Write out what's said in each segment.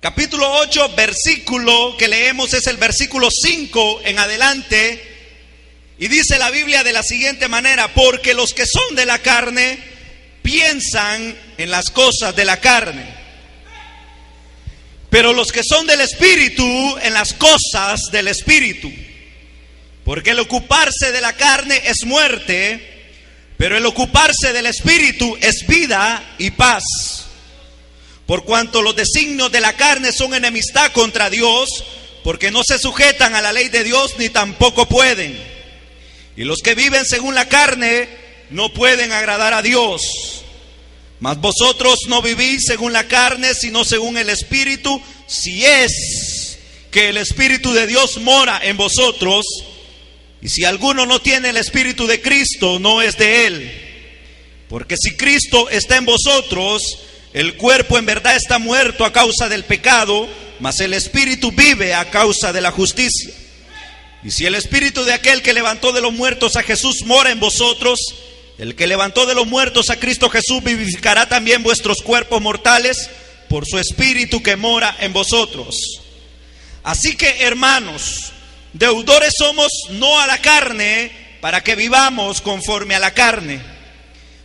capítulo 8, versículo que leemos es el versículo 5 en adelante. Y dice la Biblia de la siguiente manera: porque los que son de la carne piensan en las cosas de la carne, pero los que son del Espíritu en las cosas del Espíritu. Porque el ocuparse de la carne es muerte, pero el ocuparse del Espíritu es vida y paz. Por cuanto los designios de la carne son enemistad contra Dios, porque no se sujetan a la ley de Dios ni tampoco pueden. Y los que viven según la carne no pueden agradar a Dios. Mas vosotros no vivís según la carne, sino según el Espíritu, si es que el Espíritu de Dios mora en vosotros. Y si alguno no tiene el Espíritu de Cristo, no es de él. Porque si Cristo está en vosotros, el cuerpo en verdad está muerto a causa del pecado, mas el Espíritu vive a causa de la justicia. Y si el Espíritu de aquel que levantó de los muertos a Jesús mora en vosotros, el que levantó de los muertos a Cristo Jesús vivificará también vuestros cuerpos mortales por su Espíritu que mora en vosotros. Así que, hermanos, deudores somos no a la carne, para que vivamos conforme a la carne.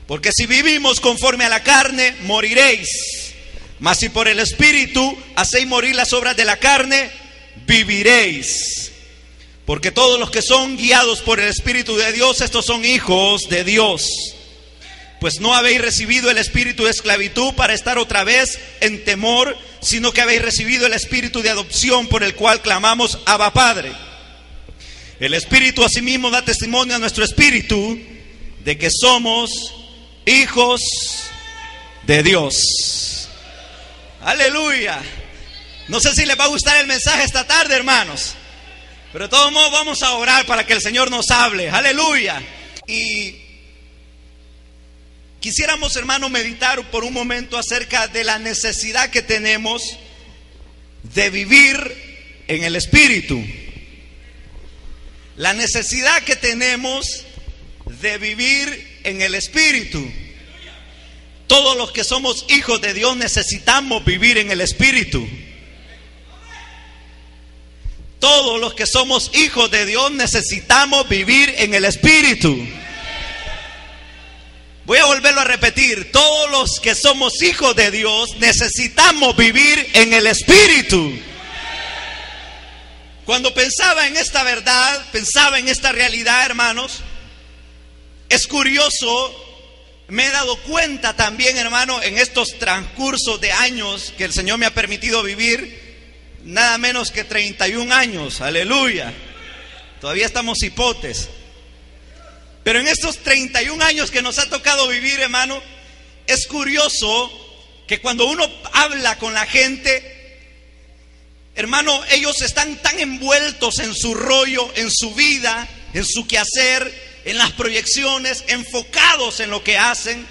Porque si vivimos conforme a la carne, moriréis. Mas si por el Espíritu hacéis morir las obras de la carne, viviréis. Porque todos los que son guiados por el Espíritu de Dios, estos son hijos de Dios. Pues no habéis recibido el espíritu de esclavitud para estar otra vez en temor, sino que habéis recibido el espíritu de adopción, por el cual clamamos: Abba, Padre. El Espíritu asimismo da testimonio a nuestro espíritu de que somos hijos de Dios. Aleluya. No sé si les va a gustar el mensaje esta tarde, hermanos, pero de todos modos vamos a orar para que el Señor nos hable. Aleluya. Y quisiéramos, hermano, meditar por un momento acerca de la necesidad que tenemos de vivir en el Espíritu. La necesidad que tenemos de vivir en el Espíritu. Todos los que somos hijos de Dios necesitamos vivir en el Espíritu. Todos los que somos hijos de Dios necesitamos vivir en el Espíritu. Voy a volverlo a repetir: todos los que somos hijos de Dios necesitamos vivir en el Espíritu. Cuando pensaba en esta verdad, pensaba en esta realidad, hermanos, es curioso, me he dado cuenta también, hermano, en estos transcursos de años que el Señor me ha permitido vivir, nada menos que 31 años, aleluya. Todavía estamos hipotes. Pero en estos 31 años que nos ha tocado vivir, hermano, es curioso que cuando uno habla con la gente, hermano, ellos están tan envueltos en su rollo, en su vida, en su quehacer, en las proyecciones, enfocados en lo que hacen,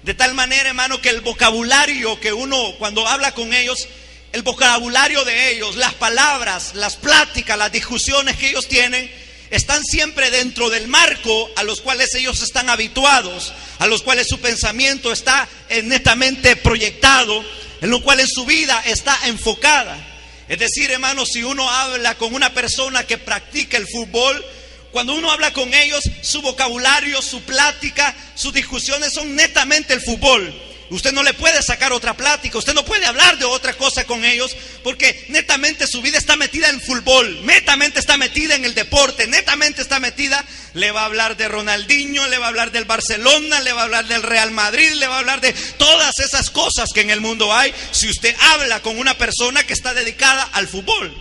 de tal manera, hermano, que el vocabulario que uno, cuando habla con ellos, el vocabulario de ellos, las palabras, las pláticas, las discusiones que ellos tienen, están siempre dentro del marco a los cuales ellos están habituados, a los cuales su pensamiento está netamente proyectado, en lo cual en su vida está enfocada. Es decir, hermano, si uno habla con una persona que practica el fútbol, cuando uno habla con ellos, su vocabulario, su plática, sus discusiones son netamente el fútbol. Usted no le puede sacar otra plática, usted no puede hablar de otra cosa con ellos, porque netamente su vida está metida en fútbol, netamente está metida en el deporte, netamente está metida. Le va a hablar de Ronaldinho, le va a hablar del Barcelona, le va a hablar del Real Madrid, le va a hablar de todas esas cosas que en el mundo hay, si usted habla con una persona que está dedicada al fútbol.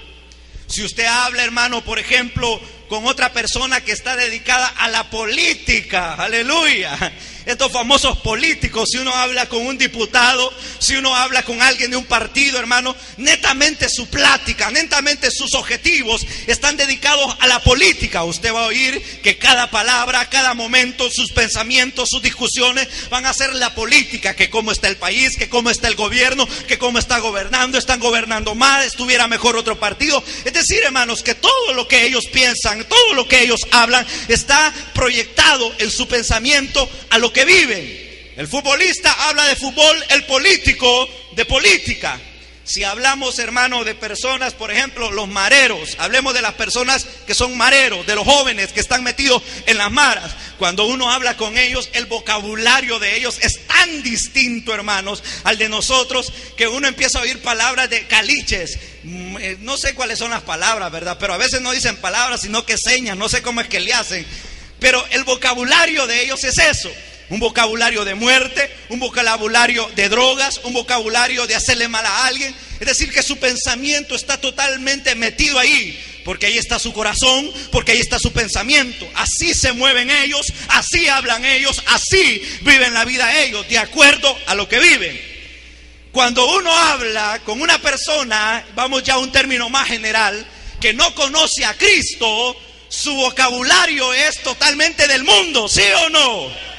Si usted habla, hermano, por ejemplo, con otra persona que está dedicada a la política, aleluya, estos famosos políticos, si uno habla con un diputado, si uno habla con alguien de un partido, hermano, netamente su plática, netamente sus objetivos están dedicados a la política. Usted va a oír que cada palabra, cada momento, sus pensamientos, sus discusiones van a ser la política, que cómo está el país, que cómo está el gobierno, que cómo está gobernando, están gobernando mal, estuviera mejor otro partido. Es decir, hermanos, que todo lo que ellos piensan, todo lo que ellos hablan está proyectado en su pensamiento a lo que viven. El futbolista habla de fútbol, el político de política. Si hablamos, hermano, de personas, por ejemplo, los mareros, hablemos de las personas que son mareros, de los jóvenes que están metidos en las maras. Cuando uno habla con ellos, el vocabulario de ellos es tan distinto, hermanos, al de nosotros, que uno empieza a oír palabras de caliches. No sé cuáles son las palabras, ¿verdad? Pero a veces no dicen palabras, sino que señas, no sé cómo es que le hacen. Pero el vocabulario de ellos es eso. Un vocabulario de muerte, un vocabulario de drogas, un vocabulario de hacerle mal a alguien. Es decir, que su pensamiento está totalmente metido ahí, porque ahí está su corazón, porque ahí está su pensamiento. Así se mueven ellos, así hablan ellos, así viven la vida ellos, de acuerdo a lo que viven. Cuando uno habla con una persona, vamos ya a un término más general, que no conoce a Cristo, su vocabulario es totalmente del mundo, ¿sí o no?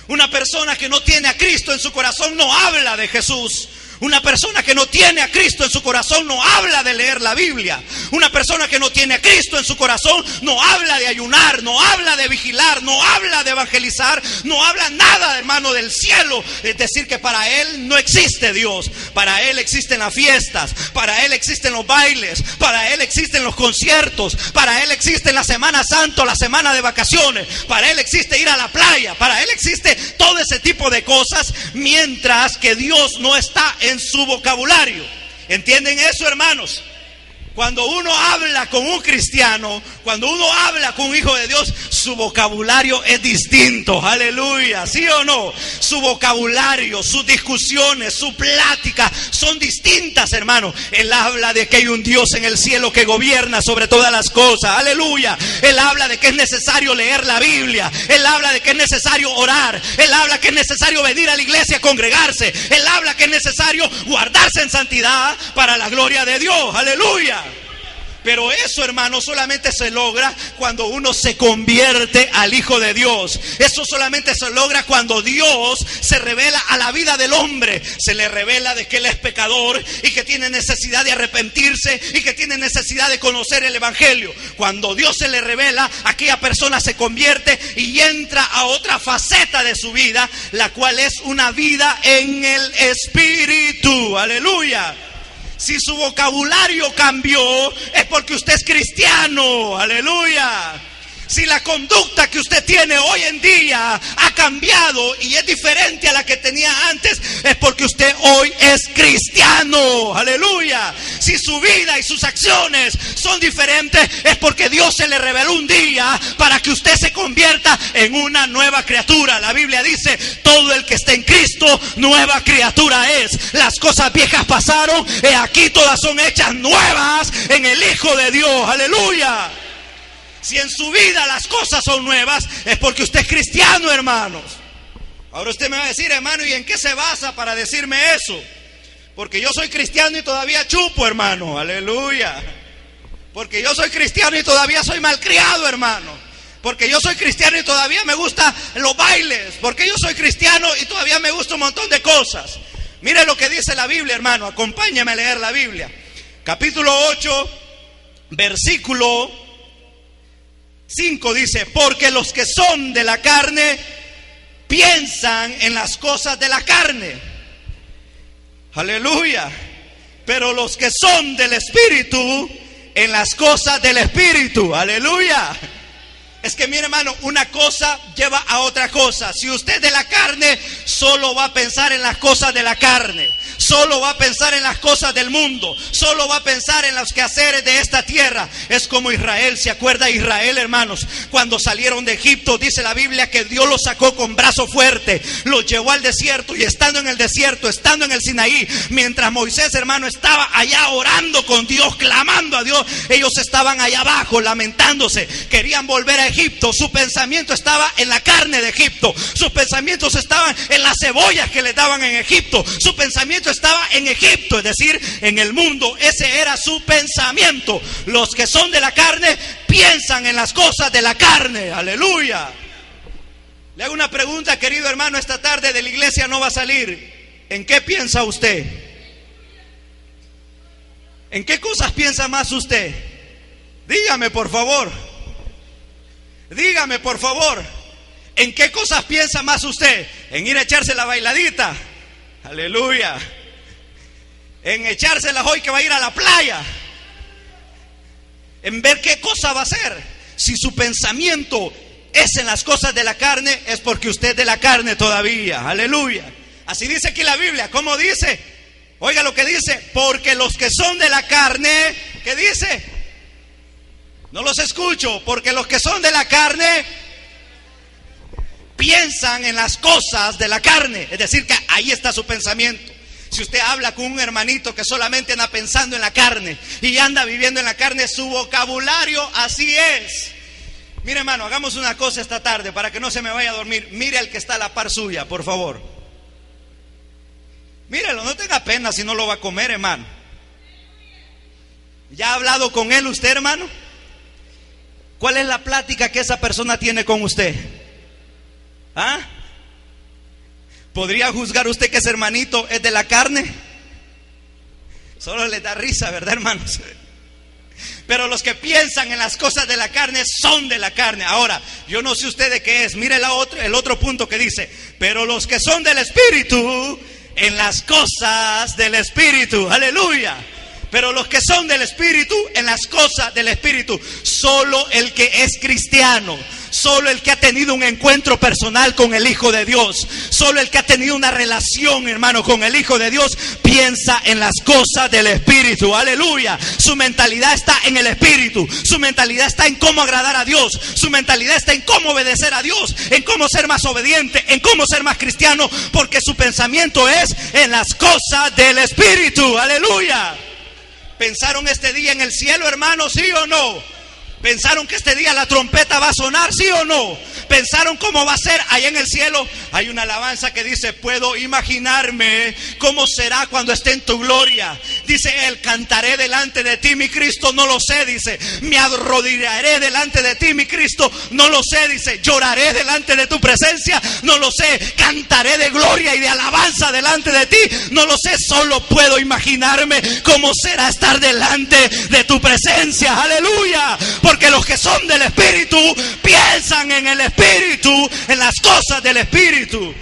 Una persona que no tiene a Cristo en su corazón no habla de Jesús. Una persona que no tiene a Cristo en su corazón no habla de leer la Biblia. Una persona que no tiene a Cristo en su corazón no habla de ayunar, no habla de vigilar, no habla de evangelizar, no habla nada, hermano, del cielo. Es decir, que para él no existe Dios. Para él existen las fiestas, para él existen los bailes, para él existen los conciertos, para él existe la Semana Santa, la semana de vacaciones, para él existe ir a la playa, para él existe todo ese tipo de cosas, mientras que Dios no está en su vocabulario. ¿Entienden eso, hermanos? Cuando uno habla con un cristiano, cuando uno habla con un hijo de Dios, su vocabulario es distinto. Aleluya, ¿sí o no? Su vocabulario, sus discusiones, su plática son distintas, hermano. Él habla de que hay un Dios en el cielo que gobierna sobre todas las cosas. Aleluya. Él habla de que es necesario leer la Biblia. Él habla de que es necesario orar. Él habla que es necesario venir a la iglesia a congregarse. Él habla que es necesario guardarse en santidad para la gloria de Dios. Aleluya. Pero eso, hermano, solamente se logra cuando uno se convierte al Hijo de Dios. Eso solamente se logra cuando Dios se revela a la vida del hombre. Se le revela de que él es pecador y que tiene necesidad de arrepentirse y que tiene necesidad de conocer el Evangelio. Cuando Dios se le revela, aquella persona se convierte y entra a otra faceta de su vida, la cual es una vida en el Espíritu. Aleluya. Si su vocabulario cambió, es porque usted es cristiano. Aleluya. Si la conducta que usted tiene hoy en día ha cambiado y es diferente a la que tenía antes, es porque usted hoy es cristiano. Aleluya. Si su vida y sus acciones son diferentes, es porque Dios se le reveló un día para que usted se convierta en una nueva criatura. La Biblia dice: todo el que está en Cristo, nueva criatura es. Las cosas viejas pasaron, y aquí todas son hechas nuevas en el Hijo de Dios. Aleluya. Si en su vida las cosas son nuevas, es porque usted es cristiano, hermanos. Ahora usted me va a decir: hermano, ¿y en qué se basa para decirme eso? Porque yo soy cristiano y todavía chupo, hermano. Aleluya. Porque yo soy cristiano y todavía soy malcriado, hermano. Porque yo soy cristiano y todavía me gustan los bailes. Porque yo soy cristiano y todavía me gusta un montón de cosas. Mire lo que dice la Biblia, hermano. Acompáñame a leer la Biblia. Capítulo 8, versículo 5 dice: porque los que son de la carne piensan en las cosas de la carne. Aleluya. Pero los que son del Espíritu, en las cosas del Espíritu. Aleluya. Es que mire, hermano, una cosa lleva a otra cosa. Si usted es de la carne, solo va a pensar en las cosas de la carne. Solo va a pensar en las cosas del mundo. Solo va a pensar en los quehaceres de esta tierra. Es como Israel. ¿Se acuerda Israel, hermanos? Cuando salieron de Egipto, dice la Biblia que Dios los sacó con brazo fuerte. Los llevó al desierto. Y estando en el desierto, estando en el Sinaí, mientras Moisés, hermano, estaba allá orando con Dios, clamando a Dios, ellos estaban allá abajo lamentándose. Querían volver a Egipto. Su pensamiento estaba en la carne de Egipto. Sus pensamientos estaban en las cebollas que les daban en Egipto. Su pensamiento estaba en Egipto, es decir, en el mundo. Ese era su pensamiento. Los que son de la carne piensan en las cosas de la carne. Aleluya. Le hago una pregunta, querido hermano, esta tarde de la iglesia no va a salir. ¿En qué piensa usted? ¿En qué cosas piensa más usted? Dígame, por favor. Dígame, por favor. ¿En qué cosas piensa más usted? ¿En ir a echarse la bailadita? Aleluya. en echárselas hoy que va a ir a la playa, en ver qué cosa va a hacer. Si su pensamiento es en las cosas de la carne, es porque usted es de la carne todavía. Aleluya. Así dice aquí la Biblia. ¿Cómo dice? Oiga lo que dice. Porque los que son de la carne, ¿qué dice? No los escucho. Porque los que son de la carne piensan en las cosas de la carne. Es decir, que ahí está su pensamiento. Si usted habla con un hermanito que solamente anda pensando en la carne y anda viviendo en la carne, su vocabulario así es. Mire, hermano, hagamos una cosa esta tarde para que no se me vaya a dormir. Mire al que está a la par suya, por favor. Mírelo, no tenga pena si no lo va a comer, hermano. ¿Ya ha hablado con él usted, hermano? ¿Cuál es la plática que esa persona tiene con usted? ¿Ah? ¿Podría juzgar usted que ese hermanito es de la carne? Solo le da risa, ¿verdad, hermanos? Pero los que piensan en las cosas de la carne son de la carne. Ahora, yo no sé usted de qué es. Mire el otro punto que dice: pero los que son del Espíritu, en las cosas del Espíritu. Aleluya. Pero los que son del Espíritu, en las cosas del Espíritu. Solo el que es cristiano, solo el que ha tenido un encuentro personal con el Hijo de Dios, solo el que ha tenido una relación, hermano, con el Hijo de Dios, piensa en las cosas del Espíritu. Aleluya. Su mentalidad está en el Espíritu. Su mentalidad está en cómo agradar a Dios. Su mentalidad está en cómo obedecer a Dios, en cómo ser más obediente, en cómo ser más cristiano, porque su pensamiento es en las cosas del Espíritu. Aleluya. ¿Pensaron este día en el cielo, hermano? ¿Sí o no? ¿Pensaron que este día la trompeta va a sonar? ¿Sí o no? ¿Pensaron cómo va a ser allá en el cielo? Hay una alabanza que dice: puedo imaginarme cómo será cuando esté en tu gloria. Dice él: cantaré delante de ti, mi Cristo. No lo sé, dice. Me arrodillaré delante de ti, mi Cristo. No lo sé, dice. Lloraré delante de tu presencia. No lo sé. Cantaré de gloria y de alabanza delante de ti. No lo sé. Solo puedo imaginarme cómo será estar delante de tu presencia. Aleluya. Porque los que son del Espíritu piensan en el Espíritu, en las cosas del Espíritu.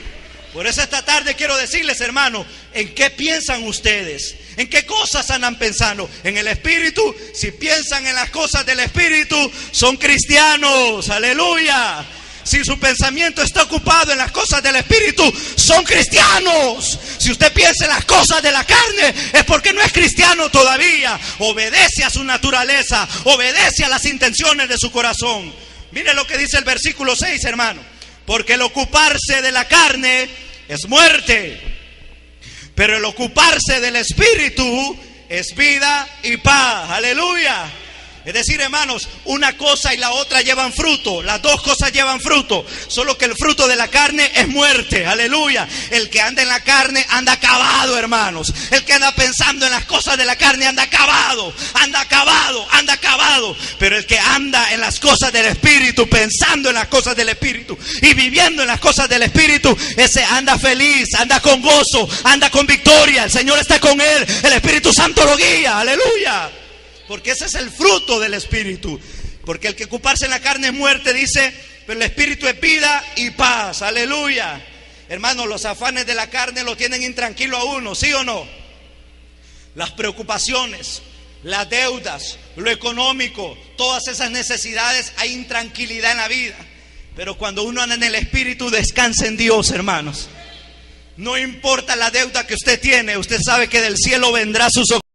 Por eso esta tarde quiero decirles, hermano, ¿en qué piensan ustedes? ¿En qué cosas andan pensando? ¿En el Espíritu? Si piensan en las cosas del Espíritu, son cristianos. Aleluya. Si su pensamiento está ocupado en las cosas del Espíritu, son cristianos. Si usted piensa en las cosas de la carne, es porque no es cristiano todavía. Obedece a su naturaleza, obedece a las intenciones de su corazón. Mire lo que dice el versículo 6, hermano. Porque el ocuparse de la carne es muerte, pero el ocuparse del Espíritu es vida y paz. Aleluya. Es decir, hermanos, una cosa y la otra llevan fruto. Las dos cosas llevan fruto. Solo que el fruto de la carne es muerte. Aleluya. El que anda en la carne anda acabado, hermanos. El que anda pensando en las cosas de la carne anda acabado. Anda acabado, anda acabado. Pero el que anda en las cosas del Espíritu, pensando en las cosas del Espíritu y viviendo en las cosas del Espíritu, ese anda feliz, anda con gozo, anda con victoria. El Señor está con él. El Espíritu Santo lo guía. Aleluya. Porque ese es el fruto del Espíritu. Porque el que ocuparse en la carne es muerte, dice, pero el Espíritu es vida y paz. Aleluya. Hermanos, los afanes de la carne lo tienen intranquilo a uno, ¿sí o no? Las preocupaciones, las deudas, lo económico, todas esas necesidades, hay intranquilidad en la vida. Pero cuando uno anda en el Espíritu, descansa en Dios, hermanos. No importa la deuda que usted tiene, usted sabe que del cielo vendrá su socorro.